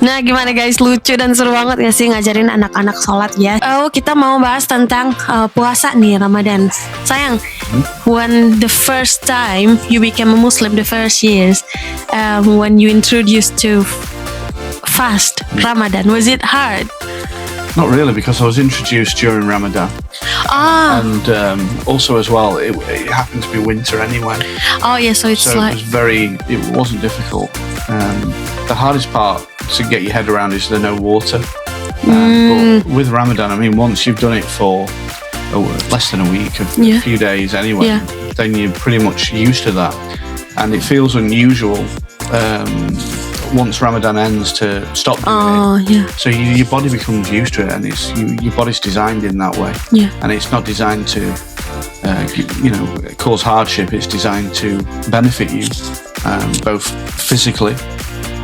Nah gimana guys, lucu dan seru banget gak sih ngajarin anak-anak sholat ya. Oh kita mau bahas tentang puasa nih, Ramadan. Sayang, when the first time you became a Muslim, the first years, when you introduced to fast Ramadan, was it hard? Not really, because I was introduced during Ramadan. And also as well, it happened to be winter anyway. Oh yeah, so it's like... it wasn't difficult. The hardest part to get your head around is the no water. But with Ramadan, I mean, once you've done it for less than a week, a few days anyway, then you're pretty much used to that. And it feels unusual once Ramadan ends to stop doing it. So your body becomes used to it, and your body's designed in that way. And it's not designed to cause hardship. It's designed to benefit you both physically,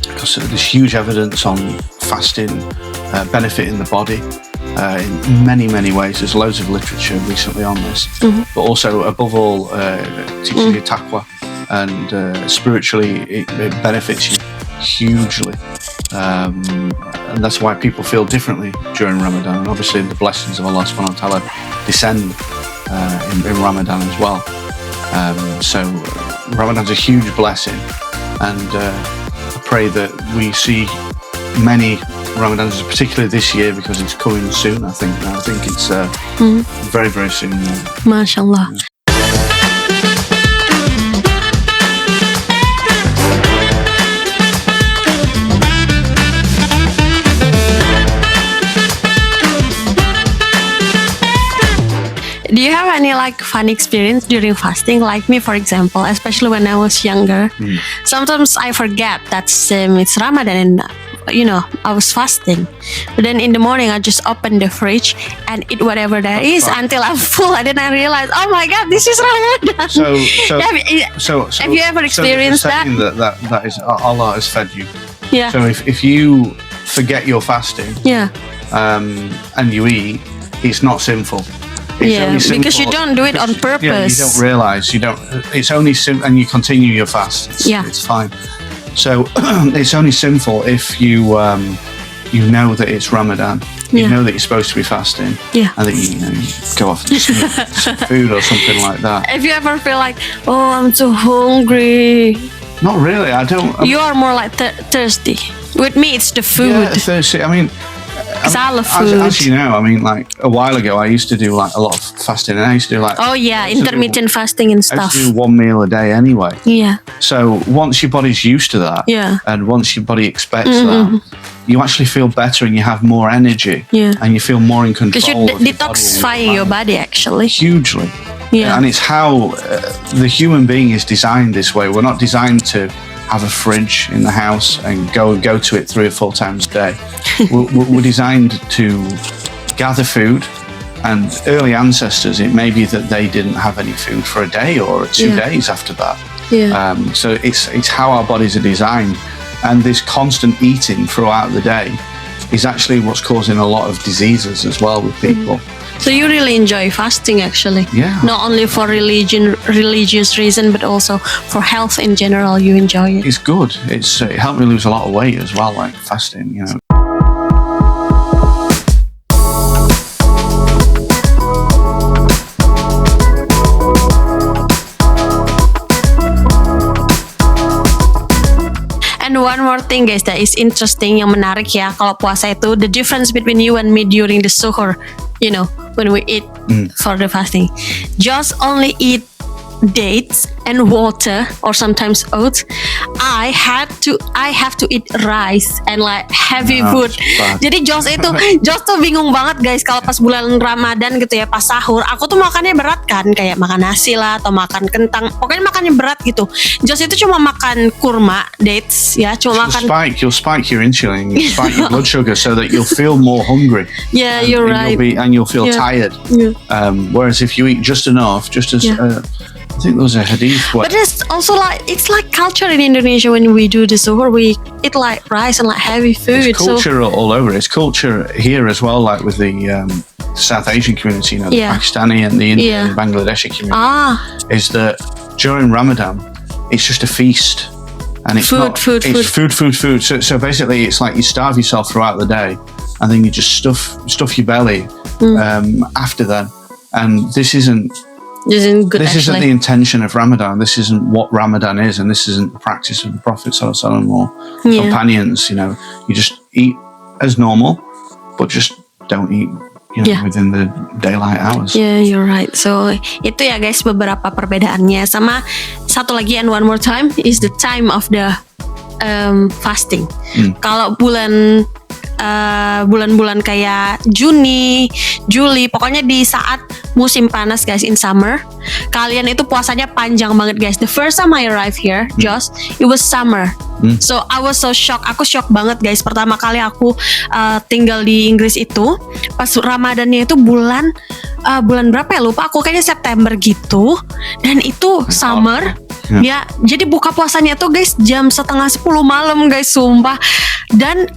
because there's huge evidence on fasting benefiting the body in many ways. There's loads of literature recently on this, but also above all teaching you taqwa, and spiritually it benefits you hugely, and that's why people feel differently during Ramadan. And obviously the blessings of Allah subhanahu wa ta'ala descend in Ramadan as well. So Ramadan's a huge blessing, and I pray that we see many Ramadans, particularly this year, because it's coming soon. I think it's very soon. MashaAllah. Do you have any fun experience during fasting? Like me, for example, especially when I was younger. Sometimes I forget that it's Ramadan and I was fasting. But then in the morning I just open the fridge and eat whatever there is until I'm full, and then I realize, oh my God, this is Ramadan. So have you ever experienced that? That is Allah has fed you. Yeah. So if you forget your fasting, and you eat, it's not sinful. It's because you don't do it on purpose. Yeah, you don't realise. It's only and you continue your fast. It's fine. So it's only sinful if you know that it's Ramadan. You know that you're supposed to be fasting. And that you go off and some food or something like that. If you ever feel like, oh, I'm too hungry. Not really. I don't. You are more like thirsty. With me, it's the food. Yeah, thirsty. I mean. I love food. As you know, I mean, like a while ago, I used to do a lot of fasting, and I used to do intermittent fasting and stuff. I used to do one meal a day anyway. Yeah. So once your body's used to that, and once your body expects that, you actually feel better and you have more energy, and you feel more in control. Because you're detoxifying your body actually. Hugely. Yeah. And it's how the human being is designed this way. We're not designed to have a fridge in the house and go to it 3 or 4 times a day. We're designed to gather food, and early ancestors, it may be that they didn't have any food for a day or 2 days after that. So it's how our bodies are designed, and this constant eating throughout the day is actually what's causing a lot of diseases as well with people. So you really enjoy fasting actually? Yeah. Not only for religious reason, but also for health in general, you enjoy it? It's good. It helped me lose a lot of weight as well, like fasting, And one more thing guys that is interesting, yang menarik ya, kalau puasa itu, the difference between you and me during the suhoor, when we eat for the fasting. Just only eat dates and water, or sometimes oats. I have to eat rice and heavy food. Jadi Josh tuh bingung banget guys kalau pas bulan Ramadan gitu ya, pas sahur aku tuh makannya berat kan, kayak makan nasi lah atau makan kentang, pokoknya makannya berat gitu. Josh itu cuma makan kurma, dates ya, cuma makan. You'll spike your insulin, you'll spike your blood sugar so that you'll feel more hungry. Yeah, you're right. And you'll feel tired. Whereas if you eat just enough, just as I think there was a hadith. But it's also it's like culture in Indonesia. When we do the suhoor, we eat rice and heavy food. It's culture all over. It's culture here as well, like with the South Asian community, the Pakistani and the Indian and Bangladeshi community. Is that during Ramadan, it's just a feast. And it's Food. food. So basically, it's like you starve yourself throughout the day, and then you just stuff your belly after then. And this isn't good. This isn't the actually. intention of Ramadan. This isn't what Ramadan is, and this isn't the practice of the Prophet ﷺ or companions. You know, you just eat as normal, but just don't eat within the daylight hours. Yeah, you're right. So itu ya guys beberapa perbedaannya. Sama satu lagi, and one more time, is the time of the fasting. Kalau bulan-bulan kayak Juni, Juli, pokoknya di saat musim panas guys, in summer, kalian itu puasanya panjang banget guys. The first time I arrived here, Josh, it was summer. So I was so shocked. Aku shock banget guys. Pertama kali aku tinggal di Inggris itu, pas Ramadannya itu bulan berapa ya, lupa aku, kayaknya September gitu. Dan itu summer. Ya, jadi buka puasanya tuh guys jam 9:30 malam guys, sumpah. Dan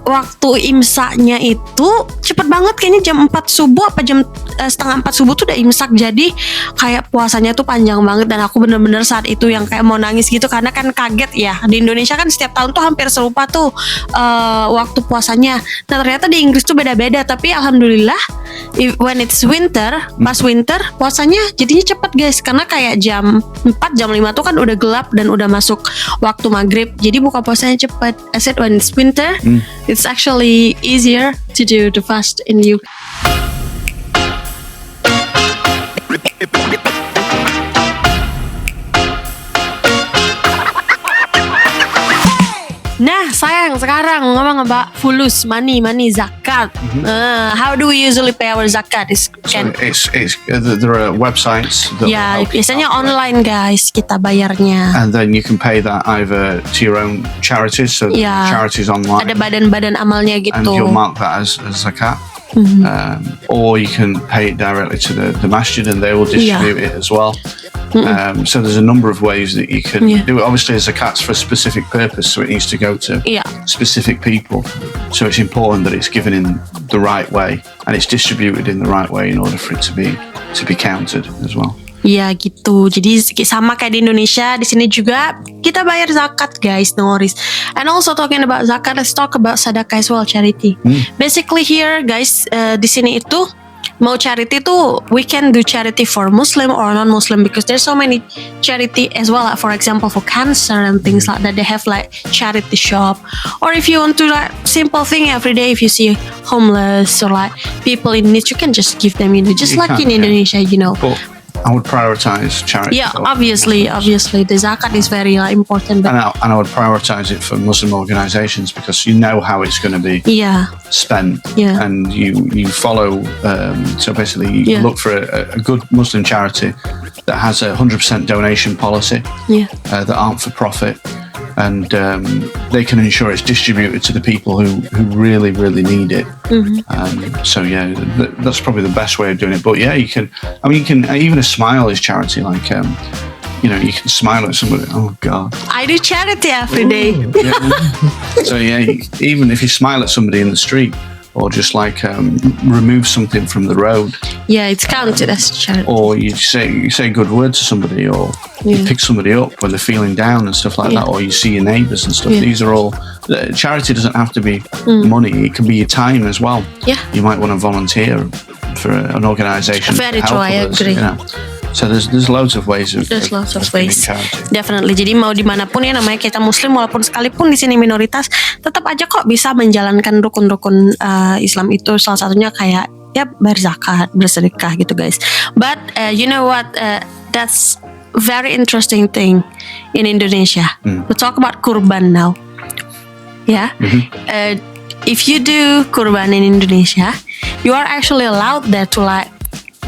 waktu imsaknya itu cepet banget, kayaknya jam 4 subuh apa jam setengah 4 subuh tuh udah imsak. Jadi kayak puasanya tuh panjang banget, dan aku bener-bener saat itu yang kayak mau nangis gitu, karena kan kaget ya. Di Indonesia kan setiap tahun tuh hampir serupa tuh waktu puasanya. Nah ternyata di Inggris tuh beda-beda, tapi alhamdulillah when it's winter, pas winter puasanya jadinya cepet guys, karena kayak jam 4 jam 5 tuh kan udah gelap dan udah masuk waktu maghrib, jadi buka puasanya cepet. I said when it's winter, it's actually easier to do the fast in UK. Nah sayang, sekarang ngomong about fulus, money, zakat. How do we usually pay our zakat? There are websites that ya, biasanya online guys kita bayarnya. and then you can pay that either to your own charities, so charities online. Ada badan-badan amalnya gitu. And you'll mark that as zakat. Or you can pay it directly to the masjid, and they will distribute it as well. So there's a number of ways that you can do it. Obviously, zakat's for a specific purpose, so it needs to go to specific people. So it's important that it's given in the right way and it's distributed in the right way in order for it to be counted as well. Iya gitu. Jadi sama kayak di Indonesia, di sini juga kita bayar zakat guys, no worries. And also talking about zakat, let's talk about sedekah as well, charity. Basically here guys, di sini itu mau charity tuh, we can do charity for Muslim or non-Muslim, because there's so many charity as well. Like for example, for cancer and things like that, they have like charity shop. Or if you want to like simple thing every day, if you see homeless or like people in need, you can just give them, just like in Indonesia, But I would prioritize charity. Yeah, obviously, the zakat is very important. But and I would prioritize it for Muslim organizations, because you know how it's going to be spent, and you follow. So basically, you look for a good Muslim charity that has 100% donation policy, that aren't for profit, and they can ensure it's distributed to the people who really, really need it. So that's probably the best way of doing it. But you can even a smile is charity. Like you can smile at somebody. Oh God, I do charity every day. So even if you smile at somebody in the street, or just like remove something from the road. Yeah, it's counted as charity. Or you say a good word to somebody, or you pick somebody up when they're feeling down and stuff like that, or you see your neighbours and stuff. These are all, charity doesn't have to be money, it can be your time as well. Yeah. You might want to volunteer for an organisation. Very true, I agree. So there's loads of ways of ways. Charity. Definitely. Jadi mau dimanapun ya, namanya kita Muslim, walaupun sekalipun di sini minoritas, tetap aja kok bisa menjalankan rukun-rukun Islam itu. Salah satunya kayak bayar zakat, bersedekah gitu guys. But you know what? That's very interesting thing in Indonesia. We talk about kurban now. Yeah. If you do kurban in Indonesia, you are actually allowed there to like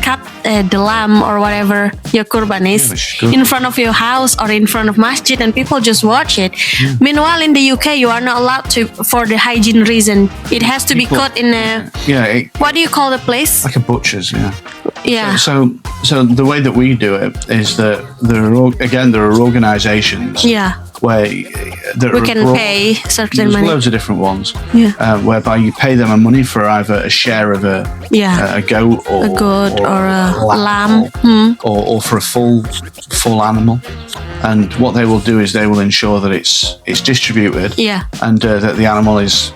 cut the lamb or whatever your kurban is in front of your house or in front of masjid, and people just watch it. Meanwhile in the UK you are not allowed to, for the hygiene reason. It has to be cut in a what do you call the place? Like a butcher's. Yeah. So the way that we do it is that there are organisations where We can pay certain there's money. loads of different ones, Yeah. Whereby you pay them a money for either a share of a goat or A goat or a lamb. or for a full animal. And what they will do is they will ensure that it's distributed, Yeah. and that the animal is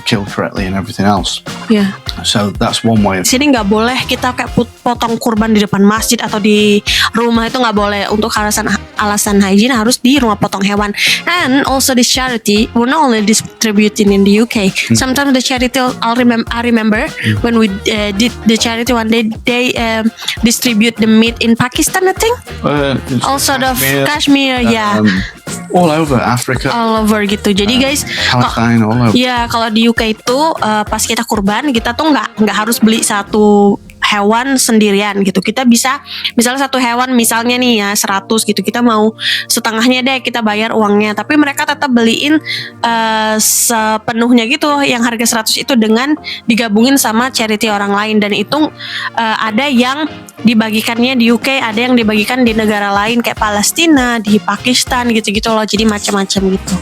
killed correctly and everything else. Yeah. So that's one way of. Di sini nggak boleh kita kayak potong kurban di depan masjid atau di rumah, itu nggak boleh. Untuk alasan hygiene harus di rumah potong hewan. And also this charity, we're not only distributing in the UK. Sometimes the charity, I remember when we did the charity one day, they distribute the meat in Pakistan, I think. Also the Kashmir, yeah. All over Africa. All over gitu. Jadi guys, Palestine, all over. ya kalau di UK itu pas kita kurban, kita tuh nggak harus beli satu hewan sendirian gitu. Kita bisa misalnya satu hewan misalnya nih ya 100 gitu, kita mau setengahnya deh kita bayar uangnya, tapi mereka tetap beliin sepenuhnya gitu yang harga 100 itu dengan digabungin sama charity orang lain. Dan itu ada yang dibagikannya di UK, ada yang dibagikan di negara lain kayak Palestina, di Pakistan gitu-gitu loh. Jadi macam-macam gitu.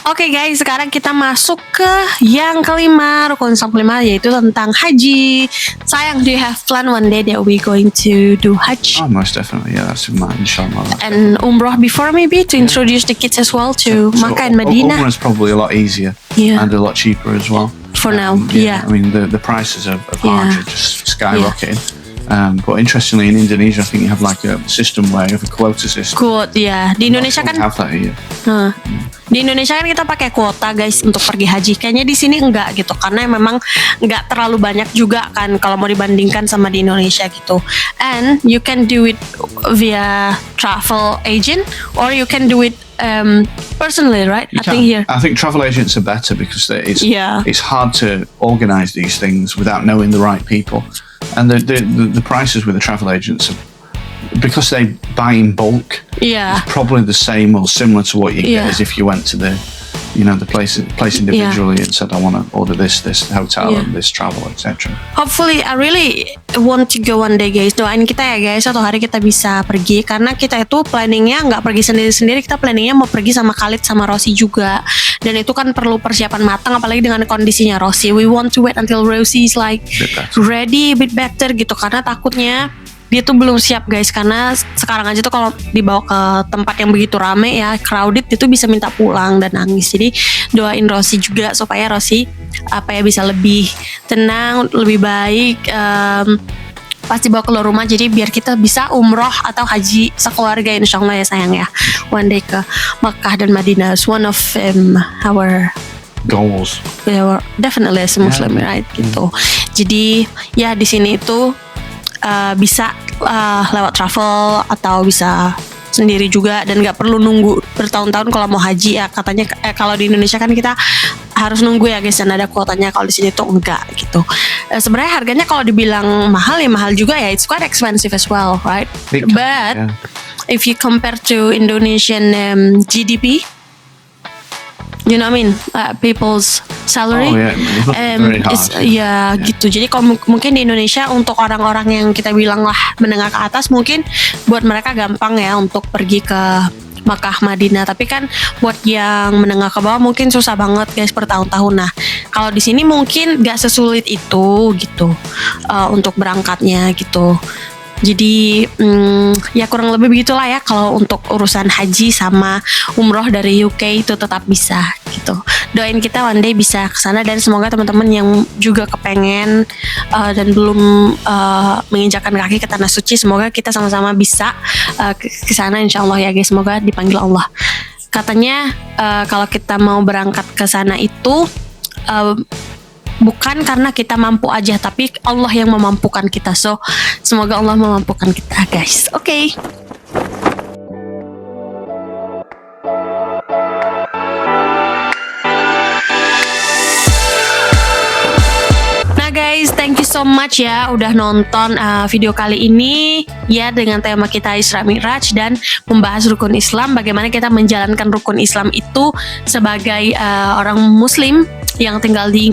Oke guys, sekarang kita masuk ke yang kelima, rukun Islam kelima, yaitu tentang haji. Sayang, do you have plan one day that we going to do hajj? Oh, most definitely, yeah, that's in mind, inshallah. And umrah before maybe to introduce the kids as well to Makkah and Medina. Umrah is probably a lot easier and a lot cheaper as well. For now, yeah. I mean, the prices of Hajj are just skyrocketing. But interestingly, in Indonesia, I think you have like a system where you have a quota system. Quote, ya. Di Indonesia kan. Have that here. Di Indonesia kan kita pakai kuota guys untuk pergi haji. Kayaknya di sini enggak gitu, karena memang enggak terlalu banyak juga kan kalau mau dibandingkan sama di Indonesia gitu. And you can do it via travel agent or you can do it personally, right? I think travel agents are better because it's hard to organize these things without knowing the right people, and the prices with the travel agents are, because they buy in bulk, it's probably the same or similar to what you get as if you went to the place individually and said, I want to order this hotel and this travel, etc. Hopefully, I really want to go one day guys. Doain kita ya guys, suatu hari kita bisa pergi, karena kita itu planningnya nggak pergi sendiri-sendiri, kita planningnya mau pergi sama Khalid sama Rosie juga, dan itu kan perlu persiapan matang, apalagi dengan kondisinya Rosie. We want to wait until Rosie is like ready, a bit better gitu, karena takutnya dia tuh belum siap guys, karena sekarang aja tuh kalau dibawa ke tempat yang begitu rame ya, crowded, dia tuh bisa minta pulang dan nangis. Jadi doain Rosie juga supaya Rosie bisa lebih tenang, lebih baik, pas dibawa keluar rumah. Jadi biar kita bisa umroh atau haji sekeluarga insyaallah ya sayang ya, one day ke Makkah dan Madinah. It's one of our goals. Yeah, definitely as a Muslim, right? Gitu. Jadi ya di sini itu bisa lewat travel atau bisa sendiri juga, dan nggak perlu nunggu bertahun-tahun kalau mau haji ya katanya. Kalau di Indonesia kan kita harus nunggu ya guys, dan ada kuotanya. Kalau di sini tuh enggak gitu. Sebenarnya harganya kalau dibilang mahal ya mahal juga ya, it's quite expensive as well, right? But if you compare to Indonesian GDP, you know what I mean, people's salary, gitu. Jadi kalau mungkin di Indonesia untuk orang-orang yang kita bilang lah menengah ke atas, mungkin buat mereka gampang ya untuk pergi ke Makkah, Madinah. Tapi kan buat yang menengah ke bawah mungkin susah banget guys bertahun-tahun. Nah, kalau di sini mungkin gak sesulit itu gitu untuk berangkatnya gitu. Jadi ya kurang lebih begitulah ya kalau untuk urusan haji sama umroh dari UK itu tetap bisa gitu. Doain kita one day bisa kesana, dan semoga teman-teman yang juga kepengen dan belum menginjakkan kaki ke tanah suci, semoga kita sama-sama bisa kesana insyaallah ya guys. Semoga dipanggil Allah. Katanya kalau kita mau berangkat ke sana itu bukan karena kita mampu aja, tapi Allah yang memampukan kita. So, semoga Allah memampukan kita, guys. Oke. Nah guys, thank you so much ya udah nonton video kali ini ya, dengan tema kita Isra Mi'raj dan membahas rukun Islam, bagaimana kita menjalankan rukun Islam itu sebagai orang muslim yang tinggal di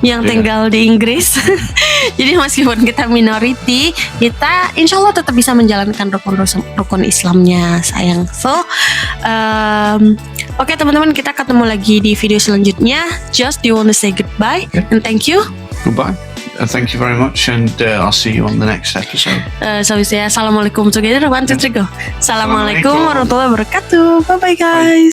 yang tinggal di Inggris. Jadi meskipun kita minority, kita insya Allah tetap bisa menjalankan rukun Islamnya, sayang. So, oke, teman-teman, kita ketemu lagi di video selanjutnya. Just, do you want to say goodbye and thank you? Goodbye. Thank you very much, and I'll see you on the next episode. So we say assalamualaikum together. 1, 2, 3, go. Assalamualaikum warahmatullahi wabarakatuh. Bye bye, guys.